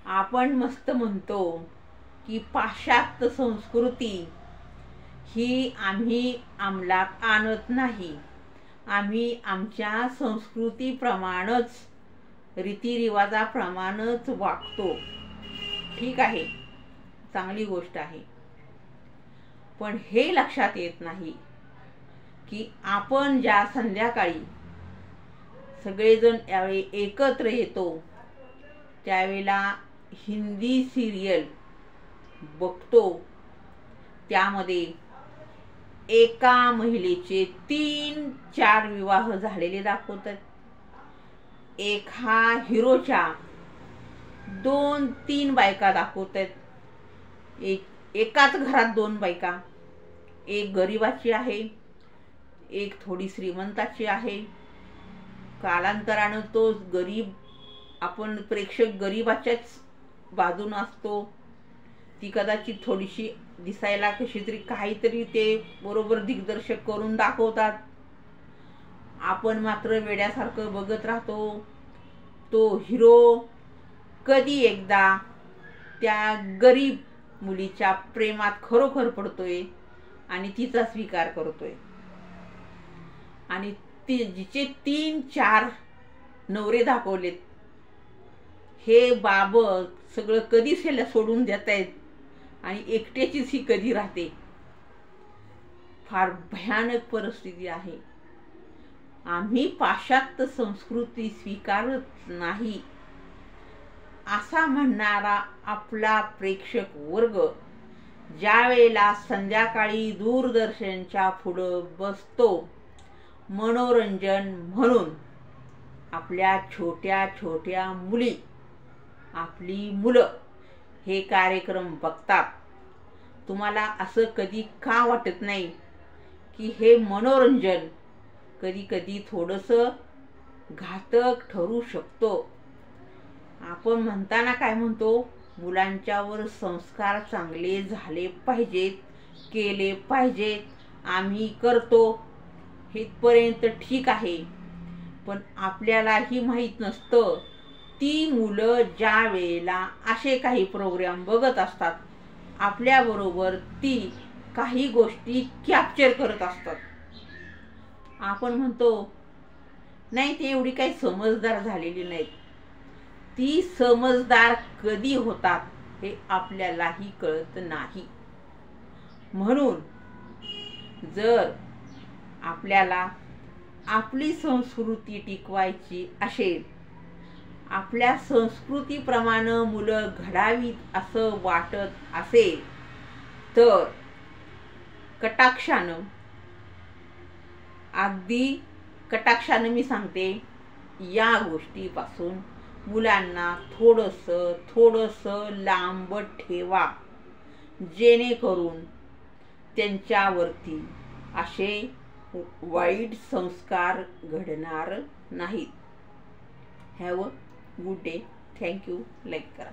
आपण मस्त म्हणतो की पाश्चात्य संस्कृती ही आम्ही अंमलात आणत नाही, आम्ही आमच्या संस्कृतीप्रमाणेच रीतिरिवाजाप्रमाणेच वागतो. ठीक आहे, चांगली गोष्ट आहे. पण हे लक्षात येत नाही की आपण ज्या संध्याकाळी सगळेजण यावेळी एकत्र येतो त्यावेळेला हिंदी सिरियल बघतो, त्यामध्ये एका महिलेचे 3-4 विवाह झालेले दाखवतात. एक हा हिरोच्या 2-3 बायका दाखवतात. एकाच घरात 2 बायका, एक गरीबाची आहे, एक थोडी श्रीमंताची आहे. कालांतरानं तो गरीब, आपण प्रेक्षक गरीबाच्याच बाजून असतो. ती कदाचित थोडीशी दिसायला कशी तरी काहीतरी ते बरोबर दिग्दर्शक करून दाखवतात. आपण मात्र वेड्यासारखं बघत राहतो. तो हिरो कधी एकदा त्या गरीब मुलीच्या प्रेमात खरोखर पडतोय आणि तिचा स्वीकार करतोय. आणि जिचे 3-4 नवरे दाखवलेत, हे बाब सगळं कधीच ह्याला सोडून देतायत आणि एकट्याचीच ही कधी राहते. फार भयानक परिस्थिती आहे. आम्ही पाश्चात्य संस्कृती स्वीकारत नाही असा म्हणणारा आपला प्रेक्षक वर्ग ज्या वेळेला संध्याकाळी दूरदर्शनच्या पुढं बसतो मनोरंजन म्हणून, आपल्या छोट्या छोट्या मुली, आपली मुलं हे कार्यक्रम बघतात, तुम्हाला असं कधी का वाटत नाही की हे मनोरंजन कधी कधी थोडंसं घातक ठरू शकतो? आपण म्हणताना काय म्हणतो, मुलांच्यावर संस्कार चांगले झाले पाहिजेत, केले पाहिजेत, आम्ही करतो, हेपर्यंत ठीक आहे. पण आपल्यालाही माहीत नसतं ती मुलं ज्या वेळेला असे काही प्रोग्राम बघत असतात, आपल्याबरोबर ती काही गोष्टी कॅप्चर करत असतात. आपण म्हणतो नाही, ते एवढी काही समजदार झालेली नाहीत. ती समजदार कधी होतात हे आपल्यालाही कळत नाही. म्हणून जर आपल्याला आपली संस्कृती टिकवायची असेल, आपल्या संस्कृतीप्रमाणे मुलं घडावीत असं वाटत असेल, तर कटाक्षानं, अगदी कटाक्षानं मी सांगते, या गोष्टीपासून मुलांना थोडंसं लांब ठेवा, जेणेकरून त्यांच्यावरती असे वाईट संस्कार घडणार नाहीत. Have a good day. Thank you. Like करा.